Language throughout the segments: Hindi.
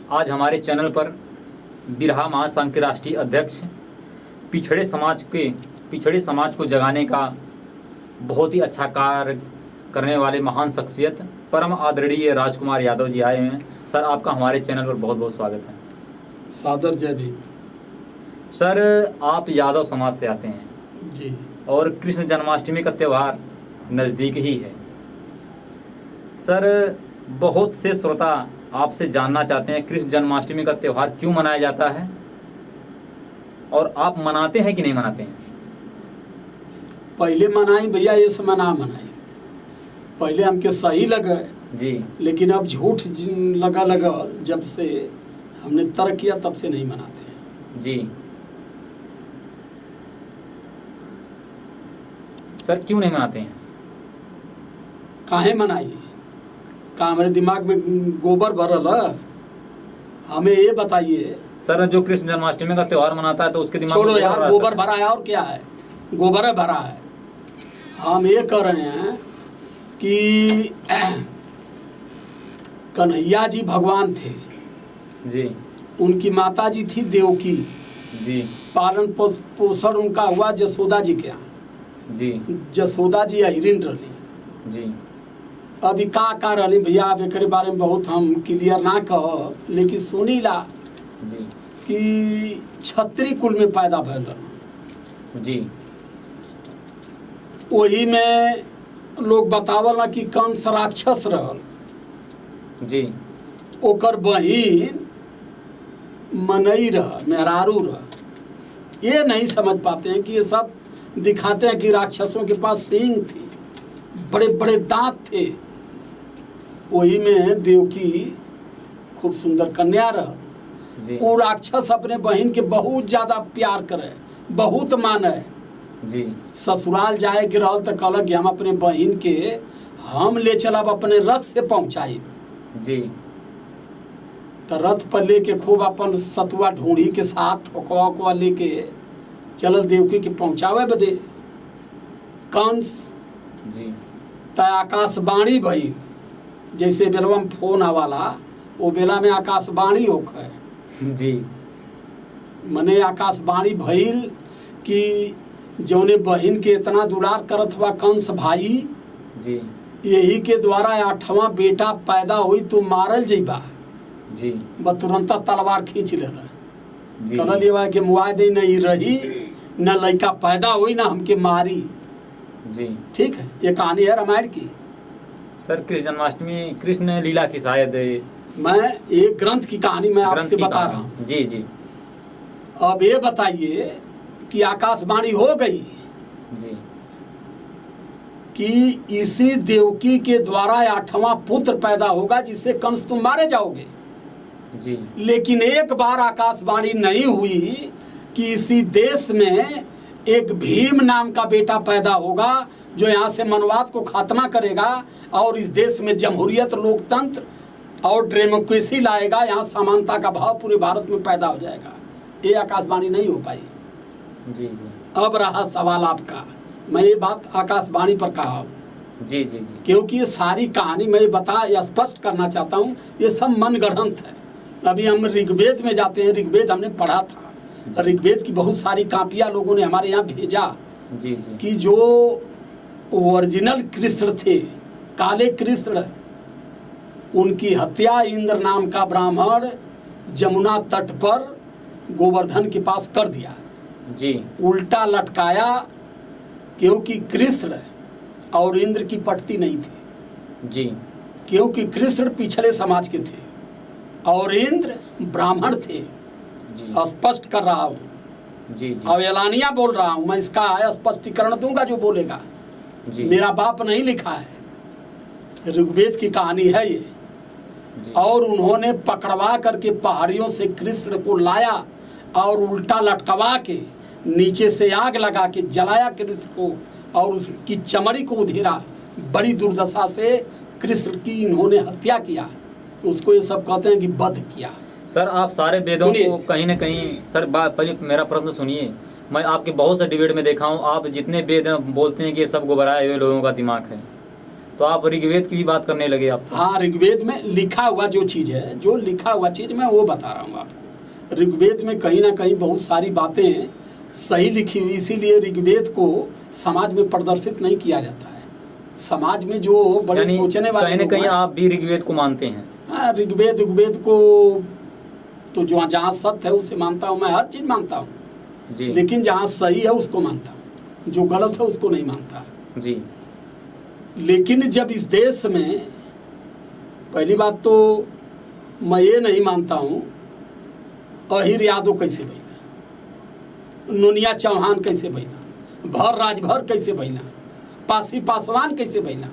आज हमारे चैनल पर बिरहा महासंघ के राष्ट्रीय अध्यक्ष, पिछड़े समाज को जगाने का बहुत ही अच्छा कार्य करने वाले महान शख्सियत परम आदरणीय राजकुमार यादव जी आए हैं। सर, आपका हमारे चैनल पर बहुत बहुत स्वागत है। सादर जय भीम। सर, आप यादव समाज से आते हैं जी, और कृष्ण जन्माष्टमी का त्यौहार नज़दीक ही है। सर, बहुत से श्रोता आपसे जानना चाहते हैं कृष्ण जन्माष्टमी का त्यौहार क्यों मनाया जाता है और आप मनाते हैं कि नहीं मनाते हैं? पहले मनाई भैया, ये समय ना मनाई। पहले हमके सही लगे जी, लेकिन अब झूठ लगा जब से हमने तर्क किया तब से नहीं मनाते हैं जी। सर, क्यों नहीं मनाते हैं? काहे मनाई? का हमारे दिमाग में गोबर भरल है? हमें ये बताइए। सर, जो कृष्ण जन्माष्टमी का त्यौहार मनाता है तो उसके दिमाग छोड़ो में यार, गोबर भरा है और क्या है? गोबर है भरा है। हम ये कह रहे हैं कि कन्हैया जी भगवान थे जी, उनकी माता जी थी देवकी जी, पालन पोषण उनका हुआ जसोदा जी के यहाँ जी, जसोदा जी अहिरिन रही जी। अभी का रही भैया, अब एक बारे में बहुत हम क्लियर ना कह, लेकिन सुनीला जी, कि छत्री कुल में पैदा भैल रहा जी, वही में लोग बतावल ना कि कंस राक्षस रहल, जी, ओकर बहिन मनई रह, मेहरारू रह। ये नहीं समझ पाते हैं कि ये सब दिखाते हैं कि राक्षसों के पास सींग थी, बड़े बड़े दांत थे। वही में देवकी खूब सुंदर कन्या रह। वो राक्षस अपने बहन के बहुत ज्यादा प्यार करे, बहुत माने जी। ससुराल जाए के रहल तो कहलक कि हम अपने बहन के हम ले चलब अपने रथ से पहुँचाई जी। तो रथ पर लेके खूब अपन सतुआ ढूंढी के साथ ठोकवा लेके चलल देवकी के पहुँचावे बदे। कंस जी, त आकाशवाणी भई, जैसे बेलवा में फोन आवाला वो बेला में आकाशवाणी होखे जी, मने आकाशवाणी भइल कि जौने बहिन के इतना दुलार करत हुआ कंस भाई, जी, यही के द्वारा 8वां बेटा पैदा हुई तो मारल जइबा। जी, बस तुरंत तलवार खींच लेला, जी, कहल लेवा के मुआदे नहीं रही, न लड़का पैदा हुई न हमके मारी। जी। ठीक है, ये कहानी है रामायण की। सर, कृष्ण जन्माष्टमी कृष्ण लीला की शायद मैं एक ग्रंथ की कहानी मैं आपसे बता रहा हूँ। जी, जी, अब ये बताइए कि आकाशवाणी हो गई जी, कि इसी देवकी के द्वारा 8वां पुत्र पैदा होगा जिससे कंस तुम मारे जाओगे। जी, लेकिन एक बार आकाशवाणी नहीं हुई कि इसी देश में एक भीम नाम का बेटा पैदा होगा जो यहाँ से मनवाद को खात्मा करेगा और इस देश में जमहूरियत, लोकतंत्र और डेमोक्रेसी लाएगा। यहाँ समानता का भाव पूरे भारत में पैदा हो जाएगा। ये आकाशवाणी नहीं हो पाई। जी, जी, अब रहा सवाल आपका, मैं ये बात आकाशवाणी पर कहा हूँ जी, जी, जी, क्योंकि ये सारी कहानी मैं स्पष्ट करना चाहता हूँ, ये सब मनगढ़ंत है। अभी हम ऋग्वेद में जाते हैं, ऋग्वेद हमने पढ़ा था, ऋग्वेद की बहुत सारी कापियाँ लोगों ने हमारे यहाँ भेजा जी, जी, कि जो ओरिजिनल कृष्ण थे, काले कृष्ण, उनकी हत्या इंद्र नाम का ब्राह्मण जमुना तट पर गोवर्धन के पास कर दिया जी, उल्टा लटकाया, क्योंकि कृष्ण और इंद्र की पटती नहीं थी। जी, क्योंकि कृष्ण पिछड़े समाज के थे और इंद्र ब्राह्मण थे। जी, स्पष्ट कर रहा हूँ, जी, जी, अब एलानिया बोल रहा हूँ, मैं इसका स्पष्टीकरण दूंगा जो बोलेगा। जी, मेरा बाप नहीं लिखा है, ऋग्वेद की कहानी है ये। जी, और उन्होंने पकड़वा करके पहाड़ियों से कृष्ण को लाया और उल्टा लटकवा के नीचे से आग लगा के जलाया कृष्ण को और उसकी चमड़ी को उधेरा। बड़ी दुर्दशा से कृष्ण की इन्होंने हत्या किया। उसको ये सब कहते हैं कि वध किया। सर, आप सारे वेदों को कहीं न कहीं, सर पहले मेरा प्रश्न सुनिए। मैं आपके बहुत से डिबेट में देखा हूँ, आप जितने वेद बोलते हैं कि ये सब गुबराए हुए लोगों का दिमाग है। तो आप ऋग्वेद की भी बात करने लगे आप तो। हाँ, ऋग्वेद में लिखा हुआ जो चीज़ है, जो लिखा हुआ चीज़ मैं वो बता रहा हूँ आपको। ऋग्वेद में कहीं ना कहीं बहुत सारी बातें सही लिखी हुई, इसीलिए ऋग्वेद को समाज में प्रदर्शित नहीं किया जाता है। समाज में जो बड़े सोचने वाले कहीं ना कहीं आप भी ऋग्वेद को मानते हैं? हाँ, ऋग्वेद को तो जो जहाँ सत्य है उसे मानता हूँ, मैं हर चीज़ मानता हूँ जी। लेकिन जहाँ सही है उसको मानता हूँ, जो गलत है उसको नहीं मानता जी। लेकिन जब इस देश में, पहली बात तो मैं ये नहीं मानता हूँ अहिर यादव कैसे बना, नुनिया चौहान कैसे बना, भर राजभर कैसे बना, पासी पासवान कैसे बना।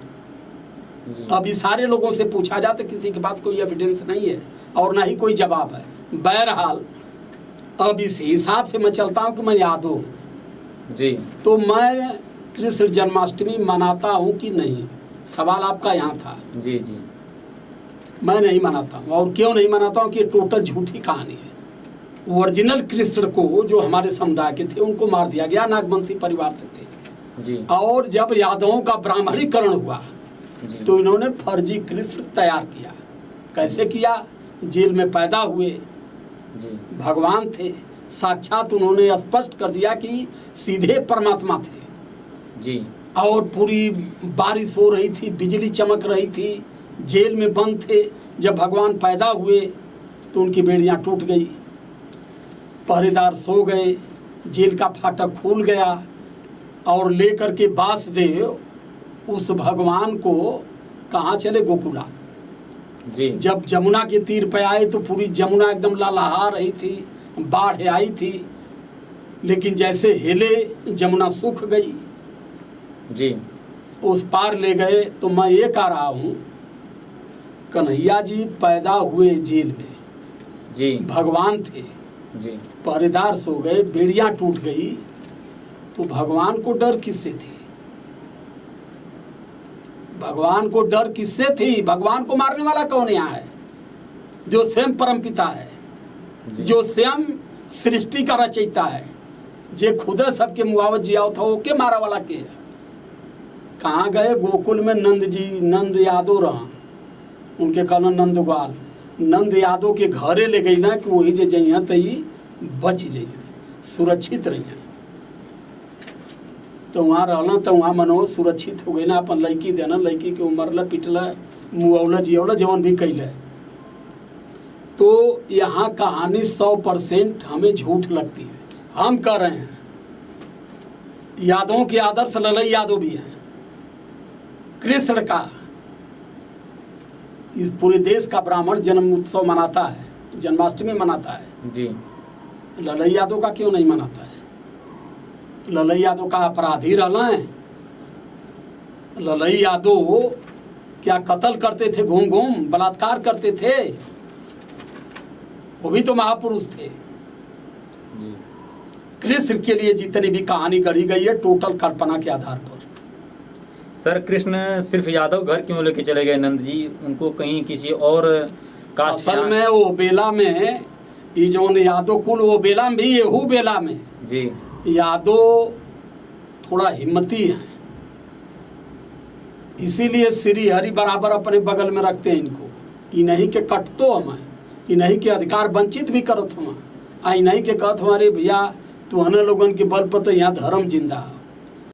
अब इस सारे लोगों से पूछा जाए तो किसी के पास कोई एविडेंस नहीं है और ना ही कोई जवाब है। बहरहाल अब इस हिसाब से मैं चलता हूँ कि मैं यादव हूँ जी। तो मैं कृष्ण जन्माष्टमी मनाता हूँ कि नहीं, सवाल आपका यहाँ था। जी जी। मैं नहीं मनाता हूँ। और क्यों नहीं मनाता हूँ कि ये टोटल झूठी कहानी है। ओरिजिनल कृष्ण को जो हमारे समुदाय के थे उनको मार दिया गया, नागवंशी परिवार से थे जी। और जब यादवों का ब्राह्मणीकरण हुआ जी। तो इन्होंने फर्जी कृष्ण तैयार किया। कैसे किया? जेल में पैदा हुए जी। भगवान थे, साक्षात उन्होंने स्पष्ट कर दिया कि सीधे परमात्मा थे जी। और पूरी बारिश हो रही थी, बिजली चमक रही थी, जेल में बंद थे। जब भगवान पैदा हुए तो उनकी बेड़ियां टूट गई, पहरेदार सो गए, जेल का फाटक खुल गया और लेकर के वासुदेव उस भगवान को कहाँ चले? गोकुला। जी। जब जमुना के तीर पे आए तो पूरी जमुना एकदम लहलहा रही थी, बाढ़ आई थी, लेकिन जैसे हिले जमुना सूख गई। जी। उस पार ले गए। तो मैं ये कह रहा हूँ कन्हैया जी पैदा हुए जेल में, जी। भगवान थे, जी। पहरेदार सो गए, बेड़ियां टूट गई, तो भगवान को डर किससे थी? भगवान को डर किससे थी? भगवान को मारने वाला कौन यहाँ है? जो स्वयं परमपिता है, जो स्वयं सृष्टि का रचयिता है, जे खुद सबके मुआवज जिया था, वो के मारा वाला के है? कहाँ गए? गोकुल में नंद जी, नंद यादव रहा, उनके कहना नंद गोपाल, नंद यादव के घरे ले गई ना कि वही जे जइया तई बच जइया, सुरक्षित रहिए। तो वहाँ रहना तो वहाँ मनो सुरक्षित हो गई ना, अपन लड़की देना, लड़की के उमरला पिटला मुआवला जियावला जवन भी कैले। तो यहाँ कहानी 100% हमें झूठ लगती है। हम कह रहे हैं यादवों के आदर्श ललई यादव भी हैं, कृष्ण का इस पूरे देश का ब्राह्मण जन्म उत्सव मनाता है, जन्माष्टमी मनाता है जी। ललई यादव का क्यों नहीं मनाता है? ललई यादव का अपराधी रहना है? ललई यादव क्या कत्ल करते थे, घूम घूम बलात्कार करते थे? वो भी तो महापुरुष थे। जी। कृष्ण के लिए जितनी भी कहानी गढ़ी गई है टोटल कल्पना के आधार पर। सर कृष्ण सिर्फ यादव घर क्यों लेके चले गए नंद जी? उनको कहीं किसी और कास्ट? असल में वो बेला में ये जो यादव कुल, वो बेला में भी येहू बेला में जी यादव थोड़ा हिम्मती है, इसीलिए श्री हरि बराबर अपने बगल में रखते हैं इनको। इन्हीं के कटतो हम, इन्हीं के अधिकार वंचित भी करत हम, इन्हीं के कहत हमारे भैया तुहने लोगन के बल पर तो यहाँ धर्म जिंदा।